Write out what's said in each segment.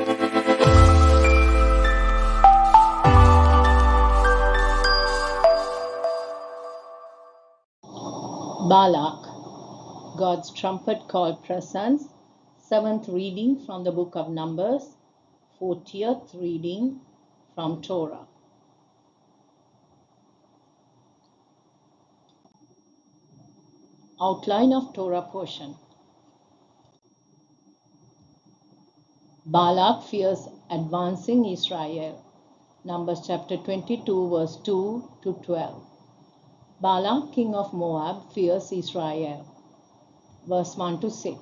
Balak, God's Trumpet Call Presents, 7th reading from the book of Numbers, 40th reading from Torah. Outline of Torah portion. Balak fears advancing Israel. Numbers chapter 22 verse 2 to 12. Balak, king of Moab, fears Israel. Verse 1 to 6.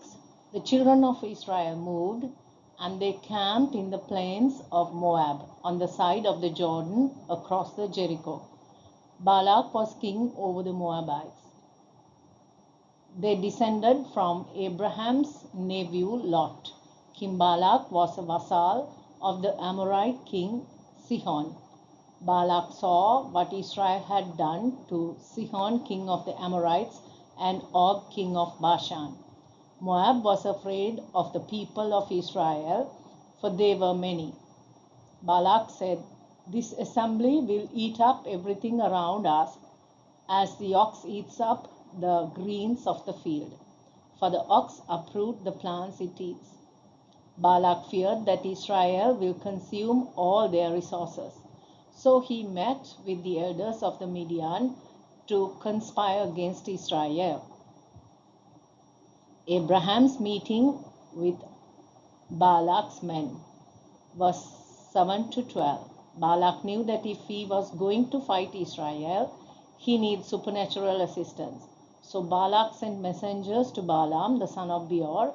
The children of Israel moved, and they camped in the plains of Moab, on the side of the Jordan, across the Jericho. Balak was king over the Moabites. They descended from Abraham's nephew Lot. King Balak was a vassal of the Amorite king Sihon. Balak saw what Israel had done to Sihon, king of the Amorites, and Og, king of Bashan. Moab was afraid of the people of Israel, for they were many. Balak said, "This assembly will eat up everything around us, as the ox eats up the greens of the field, for the ox uproots the plants it eats." Balak feared that Israel will consume all their resources. So he met with the elders of the Midian to conspire against Israel. Abraham's meeting with Balak's men. Verse 7 to 12. Balak knew that if he was going to fight Israel, he needed supernatural assistance. So Balak sent messengers to Balaam, the son of Beor,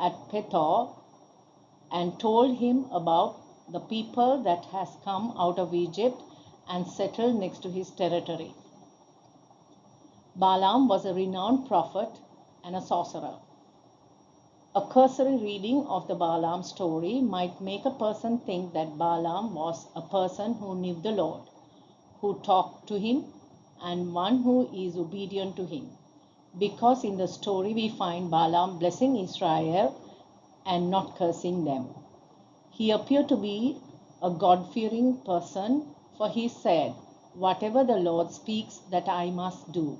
at Pethor, and told him about the people that has come out of Egypt and settled next to his territory. Balaam was a renowned prophet and a sorcerer. A cursory reading of the Balaam story might make a person think that Balaam was a person who knew the Lord, who talked to him, and one who is obedient to him. Because in the story we find Balaam blessing Israel and not cursing them. He appeared to be a God-fearing person, for he said, "Whatever the Lord speaks, that I must do."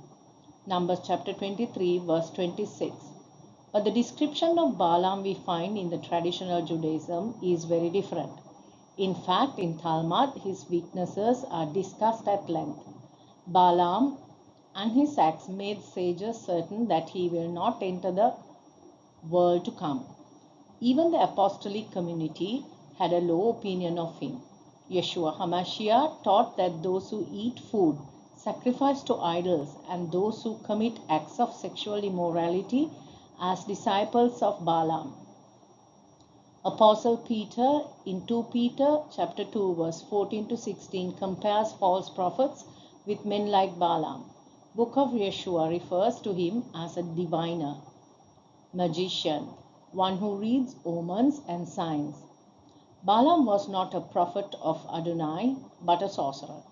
Numbers chapter 23, verse 26. But the description of Balaam we find in the traditional Judaism is very different. In fact, in Talmud, his weaknesses are discussed at length. Balaam and his acts made sages certain that he will not enter the world to come. Even the apostolic community had a low opinion of him. Yeshua HaMashiach taught that those who eat food sacrificed to idols and those who commit acts of sexual immorality as disciples of Balaam. Apostle Peter in 2 Peter chapter 2 verse 14 to 16 compares false prophets with men like Balaam. Book of Yeshua refers to him as a diviner, magician, one who reads omens and signs. Balaam was not a prophet of Adonai, but a sorcerer.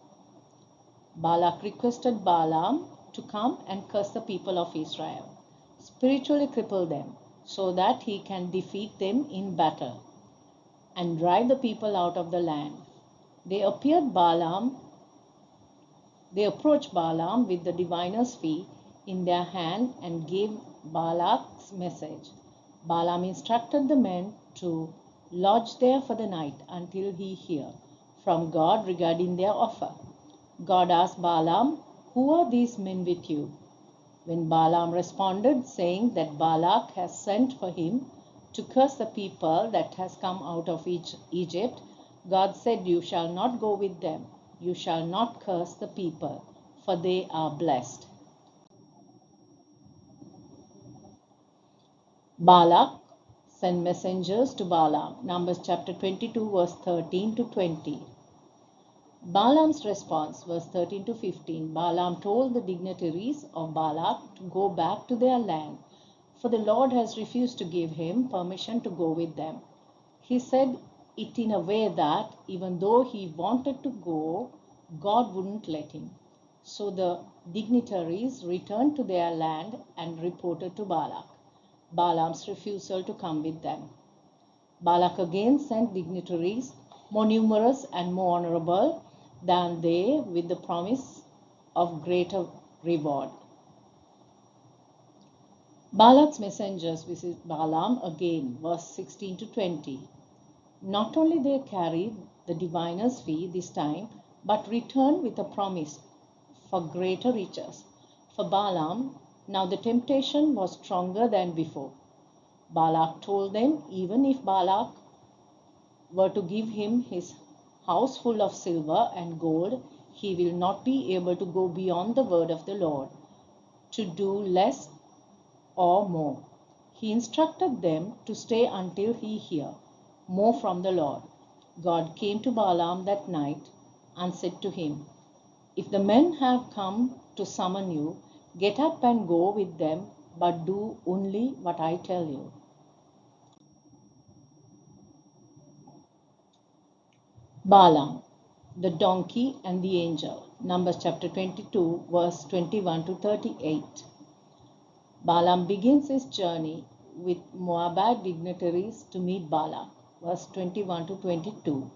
Balak requested Balaam to come and curse the people of Israel, spiritually cripple them, so that he can defeat them in battle and drive the people out of the land. They approached Balaam with the diviner's fee in their hand and gave Balak's message. Balaam instructed the men to lodge there for the night until he hear from God regarding their offer. God asked Balaam, "Who are these men with you?" When Balaam responded, saying that Balak has sent for him to curse the people that has come out of Egypt, God said, "You shall not go with them. You shall not curse the people, for they are blessed." Balak sent messengers to Balaam. Numbers chapter 22 verse 13 to 20. Balaam's response, verse 13 to 15. Balaam told the dignitaries of Balak to go back to their land, for the Lord has refused to give him permission to go with them. He said it in a way that even though he wanted to go, God wouldn't let him. So the dignitaries returned to their land and reported to Balak Balaam's refusal to come with them. Balak again sent dignitaries, more numerous and more honorable than they, with the promise of greater reward. Balak's messengers visit Balaam again, verse 16 to 20. Not only they carried the diviner's fee this time, but returned with a promise for greater riches. For Balaam, now the temptation was stronger than before. Balak told them even if Balak were to give him his house full of silver and gold, he will not be able to go beyond the word of the Lord, to do less or more. He instructed them to stay until he hear more from the Lord. God came to Balaam that night and said to him, "If the men have come to summon you, get up and go with them, but do only what I tell you." Balaam, the donkey and the angel. Numbers chapter 22, verse 21 to 38. Balaam begins his journey with Moabite dignitaries to meet Balak. Verse 21 to 22.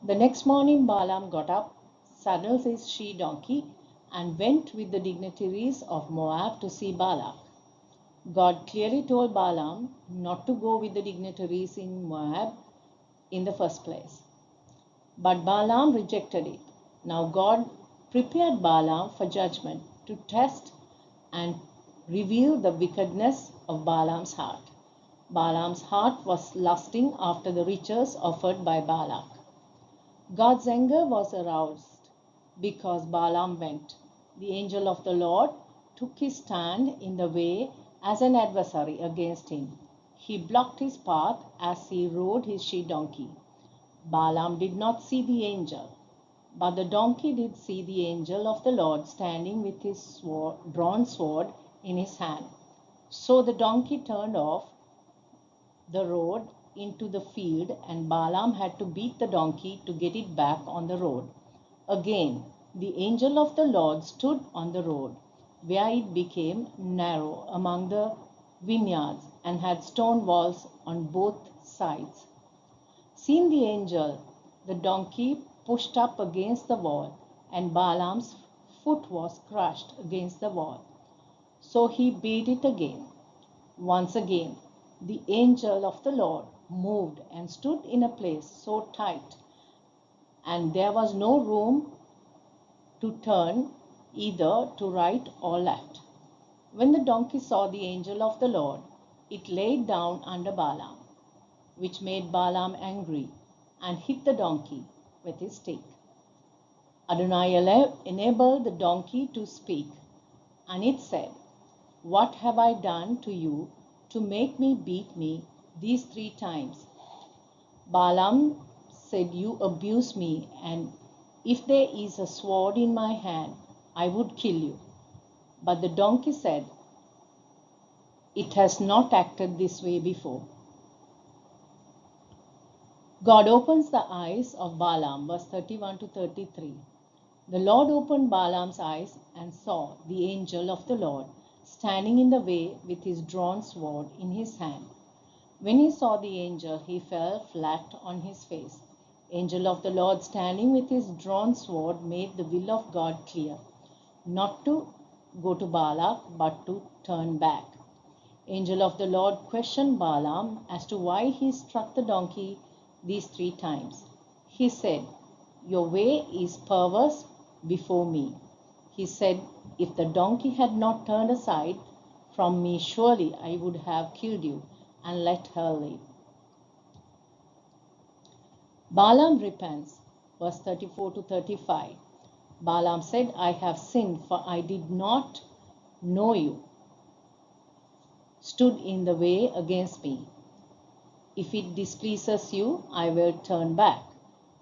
The next morning Balaam got up, saddled his she-donkey, and went with the dignitaries of Moab to see Balak. God clearly told Balaam not to go with the dignitaries in Moab in the first place. But Balaam rejected it. Now God prepared Balaam for judgment to test and reveal the wickedness of Balaam's heart. Balaam's heart was lusting after the riches offered by Balak. God's anger was aroused because Balaam went. The angel of the Lord took his stand in the way as an adversary against him. He blocked his path as he rode his she-donkey. Balaam did not see the angel, but the donkey did see the angel of the Lord standing with his drawn sword in his hand. So the donkey turned off the road into the field, and Balaam had to beat the donkey to get it back on the road. Again, the angel of the Lord stood on the road, where it became narrow among the vineyards and had stone walls on both sides. Seeing the angel, the donkey pushed up against the wall, and Balaam's foot was crushed against the wall. So he beat it again. Once again, the angel of the Lord moved and stood in a place so tight, and there was no room to turn either to right or left. When the donkey saw the angel of the Lord, it laid down under Balaam, which made Balaam angry, and hit the donkey with his stick. Adonai enabled the donkey to speak, and it said, "What have I done to you to make me beat me these 3 times?" Balaam said, "You abuse me, and if there is a sword in my hand, I would kill you." But the donkey said, "It has not acted this way before." God opens the eyes of Balaam, verse 31 to 33. The Lord opened Balaam's eyes and saw the angel of the Lord standing in the way with his drawn sword in his hand. When he saw the angel, he fell flat on his face. Angel of the Lord standing with his drawn sword made the will of God clear, not to go to Balak, but to turn back. Angel of the Lord questioned Balaam as to why he struck the donkey these 3 times. He said, "Your way is perverse before me." He said, "If the donkey had not turned aside from me, surely I would have killed you and let her live." Balaam repents, verse 34 to 35. Balaam said, "I have sinned, for I did not know you stood in the way against me. If it displeases you, I will turn back."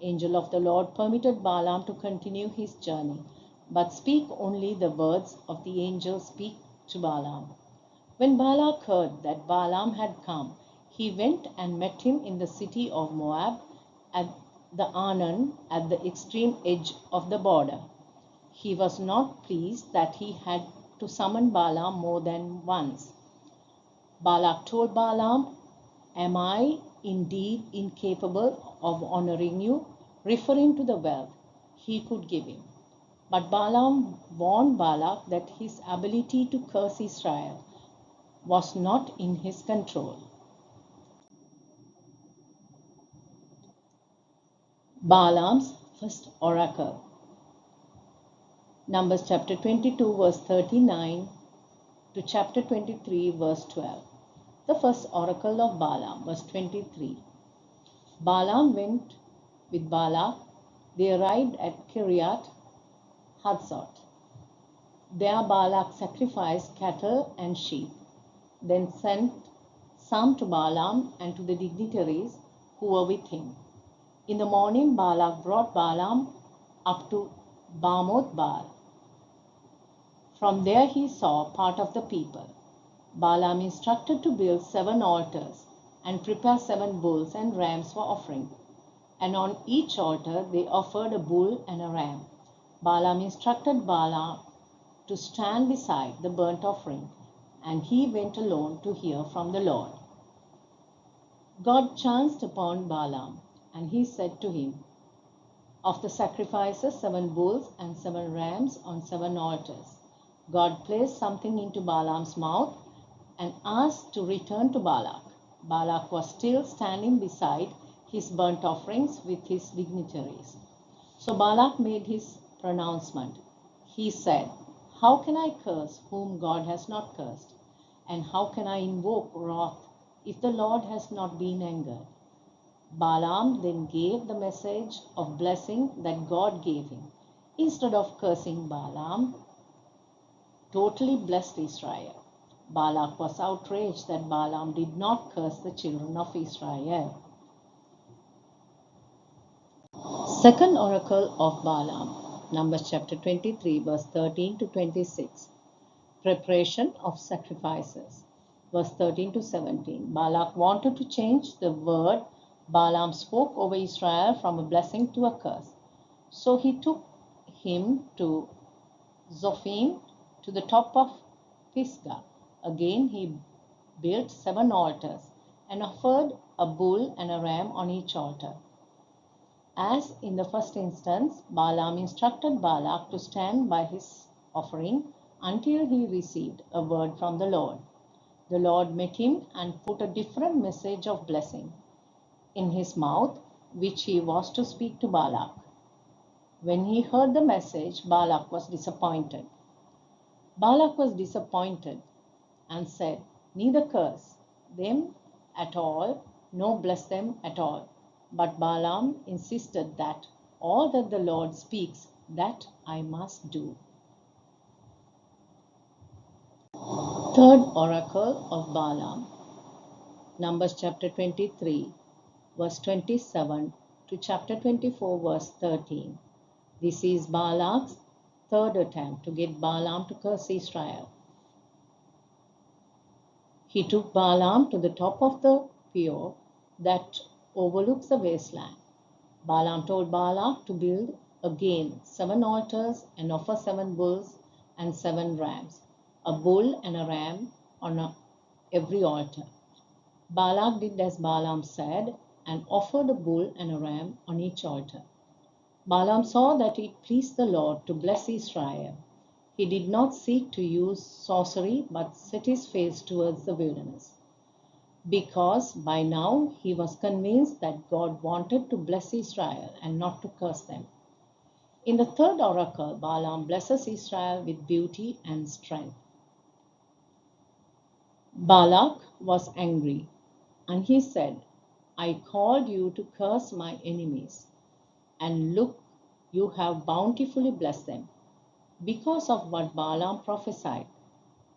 Angel of the Lord permitted Balaam to continue his journey, but speak only the words of the angel speak to Balaam. When Balak heard that Balaam had come, he went and met him in the city of Moab at the Arnon, at the extreme edge of the border. He was not pleased that he had to summon Balaam more than once. Balak told Balaam Am I indeed incapable of honoring you? Referring to the wealth he could give him. But Balaam warned Balak that his ability to curse Israel was not in his control. Balaam's first oracle. Numbers chapter 22 verse 39 to chapter 23 verse 12. The first oracle of Balaam, verse 23. Balaam went with Balak. They arrived at Kiriath Hutzot. There Balak sacrificed cattle and sheep, then sent some to Balaam and to the dignitaries who were with him. In the morning Balak brought Balaam up to Bamoth Baal. From there he saw part of the people. Balaam instructed to build 7 altars and prepare 7 bulls and rams for offering. And on each altar they offered a bull and a ram. Balaam instructed Balaam to stand beside the burnt offering, and he went alone to hear from the Lord. God chanced upon Balaam, and he said to him, of the sacrifices 7 bulls and 7 rams on 7 altars. God placed something into Balaam's mouth and asked to return to Balak. Balak was still standing beside his burnt offerings with his dignitaries. So Balak made his pronouncement. He said, how can I curse whom God has not cursed? And how can I invoke wrath if the Lord has not been angered? Balaam then gave the message of blessing that God gave him. Instead of cursing Balaam, totally blessed Israel. Balak was outraged that Balaam did not curse the children of Israel. Second oracle of Balaam, Numbers chapter 23, verse 13 to 26. Preparation of sacrifices, verse 13 to 17. Balak wanted to change the word Balaam spoke over Israel from a blessing to a curse. So he took him to Zophim, to the top of Pisgah. Again he built 7 altars and offered a bull and a ram on each altar. As in the first instance, Balaam instructed Balak to stand by his offering until he received a word from the Lord. The Lord met him and put a different message of blessing in his mouth, which he was to speak to Balak. When he heard the message, Balak was disappointed. Balak was disappointed and said, neither curse them at all, nor bless them at all. But Balaam insisted that all that the Lord speaks, that I must do. Third oracle of Balaam, Numbers chapter 23, verse 27 to chapter 24, verse 13. This is Balak's third attempt to get Balaam to curse Israel. He took Balaam to the top of the peor that overlooks the wasteland. Balaam told Balak to build again 7 altars and offer 7 bulls and 7 rams, a bull and a ram on every altar. Balak did as Balaam said and offered a bull and a ram on each altar. Balaam saw that it pleased the Lord to bless Israel. He did not seek to use sorcery, but set his face towards the wilderness, because by now he was convinced that God wanted to bless Israel and not to curse them. In the third oracle, Balaam blesses Israel with beauty and strength. Balak was angry, and he said, I called you to curse my enemies, and look, you have bountifully blessed them. Because of what Balaam prophesied,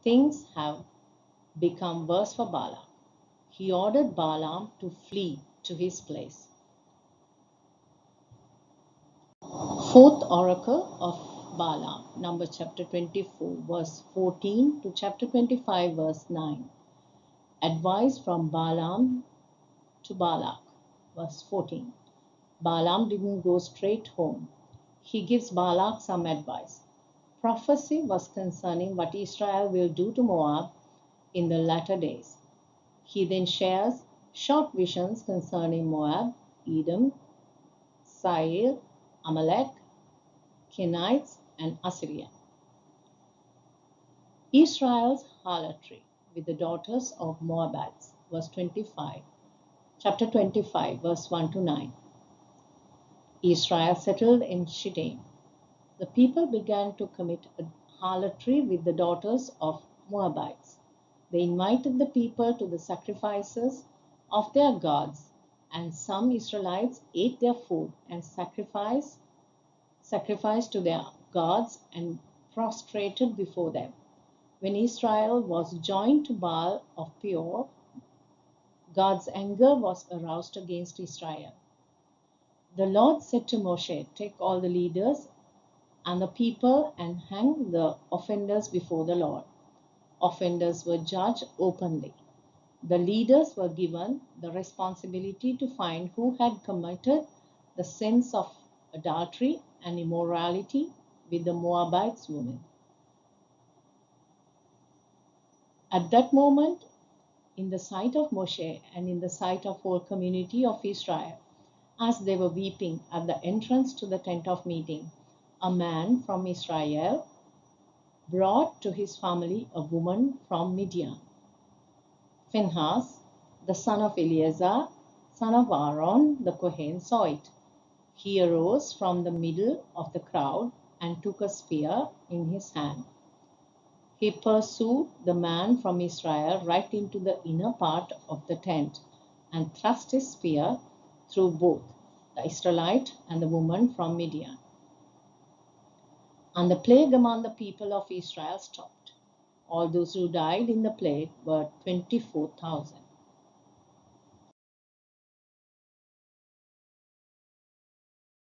things have become worse for Balak. He ordered Balaam to flee to his place. Fourth oracle of Balaam, Numbers chapter 24, verse 14 to chapter 25, verse 9. Advice from Balaam to Balak, verse 14. Balaam didn't go straight home. He gives Balak some advice. Prophecy was concerning what Israel will do to Moab in the latter days. He then shares Short visions concerning Moab, Edom, Seir, Amalek, Kenites, and Assyria. Israel's harlotry with the daughters of Moabites, verse 25. Chapter 25, verse 1 to 9. Israel settled in Shittim. The people began to commit harlotry with the daughters of Moabites. They invited the people to the sacrifices of their gods, and some Israelites ate their food and sacrificed to their gods and prostrated before them. When Israel was joined to Baal of Peor, God's anger was aroused against Israel. The Lord said to Moshe, "Take all the leaders and the people and hang the offenders before the Lord." Offenders were judged openly. The leaders were given the responsibility to find who had committed the sins of adultery and immorality with the Moabite women. At that moment, in the sight of Moshe and in the sight of whole community of Israel, as they were weeping at the entrance to the tent of meeting, a man from Israel brought to his family a woman from Midian. Phinehas, the son of Eleazar, son of Aaron the Kohen, saw it. He arose from the middle of the crowd and took a spear in his hand. He pursued the man from Israel right into the inner part of the tent and thrust his spear through both the Israelite and the woman from Midian. And the plague among the people of Israel stopped. All those who died in the plague were 24,000.